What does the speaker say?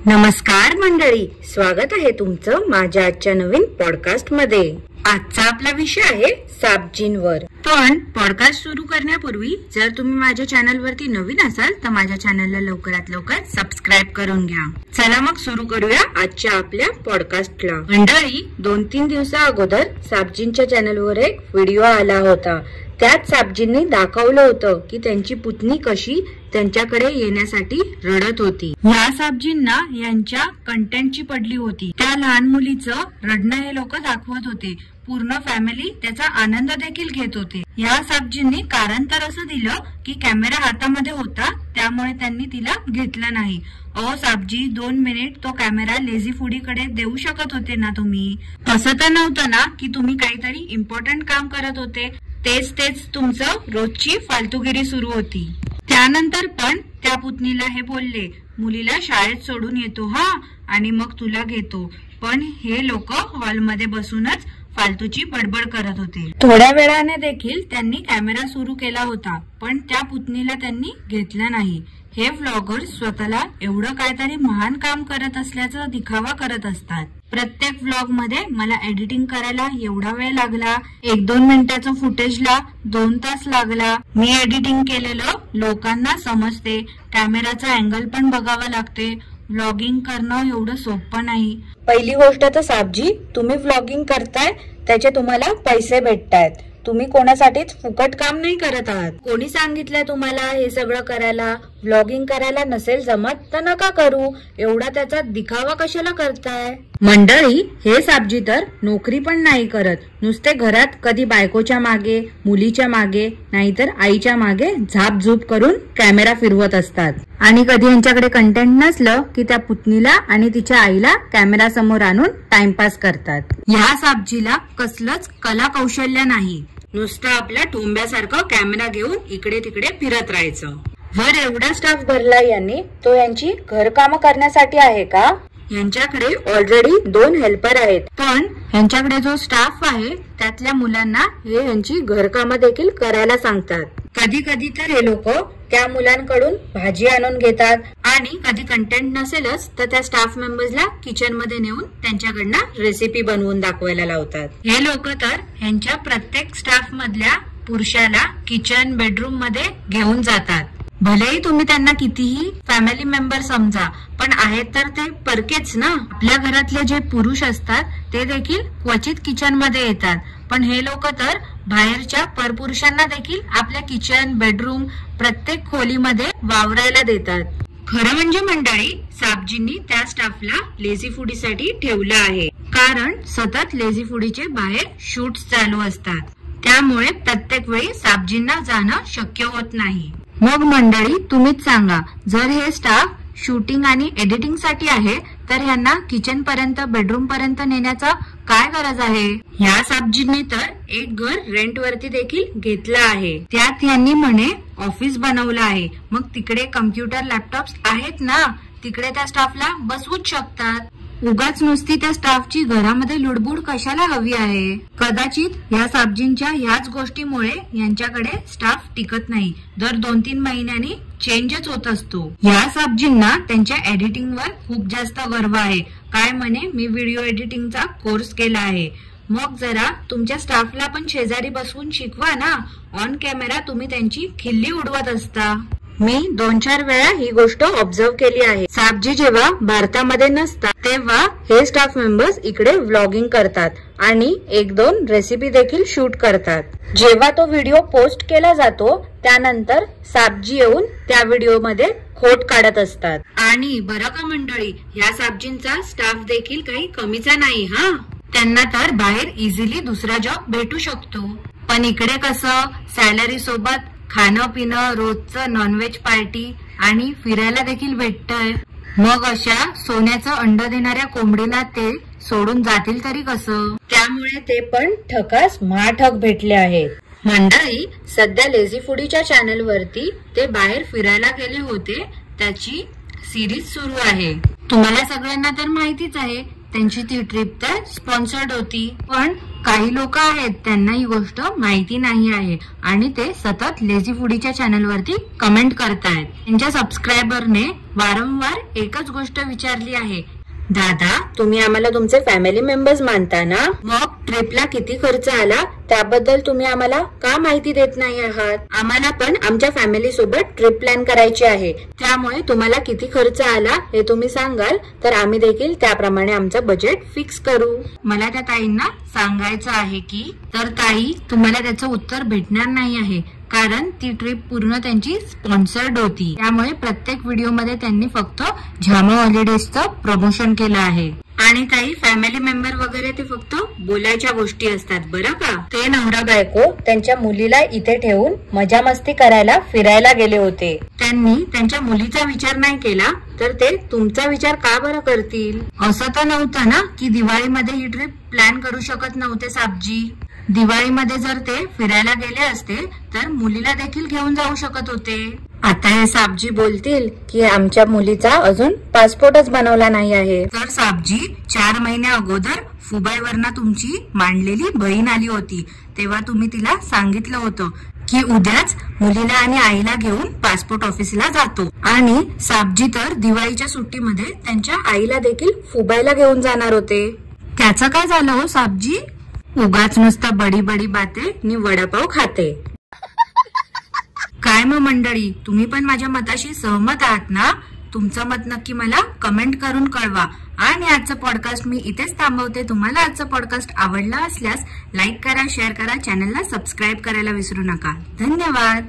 नमस्कार मंडळी, स्वागत आहे तुमचं माझ्या आजच्या नवीन पॉडकास्ट मध्ये। आजचा आपला विषय आहे सापजींवर। पण पॉडकास्ट सुरू करण्यापूर्वी जर तुम्ही माझ्या चॅनल वरती नवीन असाल तर माझ्या चॅनलला लवकरात लवकर सबस्क्राईब करून घ्या। चला मग सुरू करूया आजच्या आपल्या पॉडकास्टला। मंडळी, 2-3 दिवसा अगोदर सापजींच्या चॅनलवर एक व्हिडिओ आला होता। त्यात सापजींनी दाखवलं होतं की त्यांची पुतणी कशी त्यांच्याकडे येण्यासाठी रडत होती। या सापजींना यांच्या कंटेंटची पडली होती। त्या लहान मुलीचं रडणं हे लोक दाखवत होते। पूर्ण फॅमिली त्याचा आनंद देखील घेत होते। या सापजींनी कारण तर असं दिलं की कॅमेरा हातामध्ये होता त्यामुळे त्यांनी तिला घेतलं नाही। ओ सापजी, 2 मिनिट तो कॅमेरा लेझी फूडीकडे देऊ शकत होते ना तुम्ही? तसं तर नव्हतं ना की तुम्ही काहीतरी इम्पॉर्टंट काम करत होते, तेच तुमचं रोजची फालतूगिरी सुरू होती। त्यानंतर पण त्या पुतणीला हे बोलले, मुलीला शाळेत सोडून येतो हा आणि मग तुला घेतो। पण हे लोक हॉलमध्ये बसूनच फालतूची बडबड करत होते। थोड्या वेळाने देखील त्यांनी कॅमेरा सुरू केला होता पण त्या पुतणीला त्यांनी घेतलं नाही। हे व्लॉगर्स स्वतःला एवढं काहीतरी महान काम करत असल्याचा दिखावा करत असतात। प्रत्येक व्लॉग मध्ये मला एडिटिंग करायला एवढा वेळ लागला, 1-2 मिनिटाचं फुटेजला 2 तास लागला। मी एडिटिंग केलेलं लोकांना समजते, कॅमेराचा अँगल पण बघावा लागते। व्लॉगिंग करणं एवढं सोपं नाही। पहिली गोष्ट तर सापजी, तुम्ही व्लॉगिंग करताय त्याचे तुम्हाला पैसे भेटतायत। तुम्ही कोणासाठीच फुकट काम नाही करत आहात। कोणी सांगितलंय तुम्हाला हे सगळं करायला? व्लॉगिंग करायला नसेल जमत तर नका करू, एवढा त्याचा दिखावा कशाला करताय? मंडळी, हे सापजी तर नोकरी पण नाही करत, नुसते घरात कधी बायकोच्या मागे, मुलीच्या मागे, नाहीतर आईच्या मागे झापझूप करून कॅमेरा फिरवत असतात। आणि कधी यांच्याकडे कंटेंट नसलं की त्या पुतणीला आणि तिच्या आईला कॅमेरा समोर आणून टाइमपास करतात। ह्या सापजीला कसलंच कला कौशल्य नाही, नुसतं आपल्या टोंब्यासारखं कॅमेरा घेऊन इकडे तिकडे फिरत राहायचं। वर एवढा स्टाफ भरला यांनी, तो यांची घरकामं करण्यासाठी आहे का? यांच्याकडे ऑलरेडी 2 हेल्पर आहेत, पण यांच्याकडे जो स्टाफ आहे त्यातल्या मुलांना हे यांची घरकामं देखील करायला सांगतात। कधी कधी तर हे लोक त्या मुलांकडून भाजी आणून घेतात आणि कधी कंटेंट नसेलच तर त्या स्टाफ मेंबर्सला किचन मध्ये नेऊन त्यांच्याकडनं रेसिपी बनवून दाखवायला लावतात। हे लोक तर ह्यांच्या प्रत्येक स्टाफ मधल्या पुरुषाला किचन बेडरूम मध्ये घेऊन जातात। भलेही तुम्ही त्यांना कितीही फॅमिली मेंबर समजा, पण आहेत तर ते परकेच ना। आपल्या घरातले जे पुरुष असतात ते देखील क्वचित किचन मध्ये येतात, पण हे लोक तर बाहेरच्या परपुरुषांना देखील आपल्या किचन बेडरूम प्रत्येक खोलीमध्ये वावरायला देतात। खरं म्हणजे मंडळी, सापजींनी त्या स्टाफला लेझी फूडीसाठी ठेवलं आहे, कारण सतत लेझी फूडीचे बाहेर शूट्स चालू असतात। त्यामुळे प्रत्येक वेळी सापजींना जाणं शक्य होत नाही। मग मंडळी, तुम्हीच सांगा, जर हे स्टाफ शूटिंग आणि एडिटिंग साठी आहे तर ह्यांना किचन पर्यंत, बेडरूम पर्यंत नेण्याचा काय गरज आहे? ह्या सापजींनी तर एक घर रेंट वरती देखील घेतलं आहे, त्यात यांनी म्हणे ऑफिस बनवलं आहे। मग तिकडे कम्प्युटर, लॅपटॉप्स आहेत ना, तिकडे त्या स्टाफला बसवूच शकतात। उगाच नुसती त्या स्टाफची घरामध्ये लुडबुड कशाला हवी आहे? कदाचित या सापजींच्या ह्याच गोष्टीमुळे यांच्याकडे स्टाफ टिकत नाही, दर 2-3 महिन्यांनी चेंजच होत असतो। या सापजींना त्यांच्या एडिटिंगवर खूप जास्त गर्व आहे। काय म्हणे, मी व्हिडिओ एडिटिंगचा कोर्स केला आहे। मग जरा तुमच्या स्टाफला पण शेजारी बसवून शिकवा ना, ऑन कॅमेरा तुम्ही त्यांची खिल्ली उडवत असता। मी 2-4 वेळा ही गोष्ट ऑब्झर्व केली आहे। सापजी जेव्हा भारतामध्ये नसतात तेव्हा हे स्टाफ मेंबर्स इकडे व्लॉगिंग करतात आणि 1-2 रेसिपी देखील शूट करतात। जेव्हा तो व्हिडिओ पोस्ट केला जातो त्यानंतर सापजी येऊन त्या व्हिडिओ मध्ये खोट काढत असतात। आणि बरं का मंडळी, या सापजींचा स्टाफ देखील काही कमीचा नाही हा। त्यांना तर बाहेर इझिली दुसरा जॉब भेटू शकतो, पण इकडे कसं सॅलरी सोबत खाणं पिणं, रोजचं नॉनव्हेज पार्टी आणि फिरायला देखील भेटतंय। मग अशा सोन्याचं अंड देणाऱ्या कोंबडीला ते सोडून जातील तरी कसं? त्यामुळे ते पण ठकास महाठक भेटले आहेत। मंडळी, सध्या लेझी फूडीच्या चॅनल वरती ते बाहेर फिरायला गेले होते त्याची सिरीज सुरू आहे। तुम्हाला सगळ्यांना तर माहितीच आहे, त्यांची ती ट्रिप तर स्पॉन्सर्ड होती, पण काही लोक आहेत त्यांना ही गोष्ट माहिती नाही आहे आणि ते सतत लेझी फूडीच्या चॅनल वरती कमेंट करतायत. त्यांच्या सबस्क्रायबरने वारंवार एकच गोष्ट विचारली आहे, दादा तुम्ही आम्हाला तुमचे फॅमिली मेंबर्स मानता ना, मग ट्रिपला किती खर्च आला त्याबद्दल तुम्ही आम्हाला का माहिती देत नाही आहात. आम्हाला पण आमच्या फॅमिली सोबत ट्रिप प्लॅन करायची आहे, त्यामुळे तुम्हाला किती खर्च आला हे तुम्ही सांगाल तर आम्ही देखील त्याप्रमाणे आमचं बजेट फिक्स करू. मला त्या ताईंना सांगायचं आहे की तर ताई तुम्हाला त्याचं उत्तर भेटणार नाही आहे, कारण ती ट्रिप पूर्ण त्यांची स्पॉन्सर्ड होती. त्यामुळे प्रत्येक व्हिडिओमध्ये त्यांनी फक्त झामा हॉलिडेजचं प्रमोशन केलं आहे. आणि काही फॅमिली मेंबर वगैरे ते फक्त बोलायच्या गोष्टी असतात बरं का. ते नवरा बायको त्यांच्या मुलीला इथे ठेवून मजा मस्ती करायला फिरायला गेले होते. त्यांनी त्यांच्या मुलीचा विचार नाही केला तर ते तुमचा विचार का बरं करतील. असं तर नव्हतं ना की दिवाळीमध्ये ही ट्रिप प्लॅन करू शकत नव्हते साबजी. दिवाळीमध्ये जर ते फिरायला गेले असते तर मुलीला देखील घेऊन जाऊ शकत होते. आता हे साबजी बोलतील की आमच्या मुलीचा अजून पासपोर्टच बनवला नाही आहे. तर साबजी 4 महिन्या अगोदर फुबाईवरनं तुमची मांडलेली बहीण आली होती, तेव्हा तुम्ही तिला सांगितलं होतं की उद्याच मुलीला आणि आईला घेऊन पासपोर्ट ऑफिसला जातो. आणि साबजी तर दिवाळीच्या सुट्टीमध्ये त्यांच्या आईला देखील फुबाईला घेऊन जाणार होते. त्याचं काय झालं हो साबजी. उगाच नुसतं बडी बडी बाते नि वडापाव खाते. काय मग मंडळी, तुम्ही पण माझ्या मताशी सहमत आहात ना. तुमचं मत नक्की मला कमेंट करून कळवा. आणि आजचं पॉडकास्ट मी इथेच थांबवते. तुम्हाला आजचं पॉडकास्ट आवडला असल्यास लाईक करा, शेअर करा, चॅनलला सबस्क्राईब करायला विसरू नका. धन्यवाद.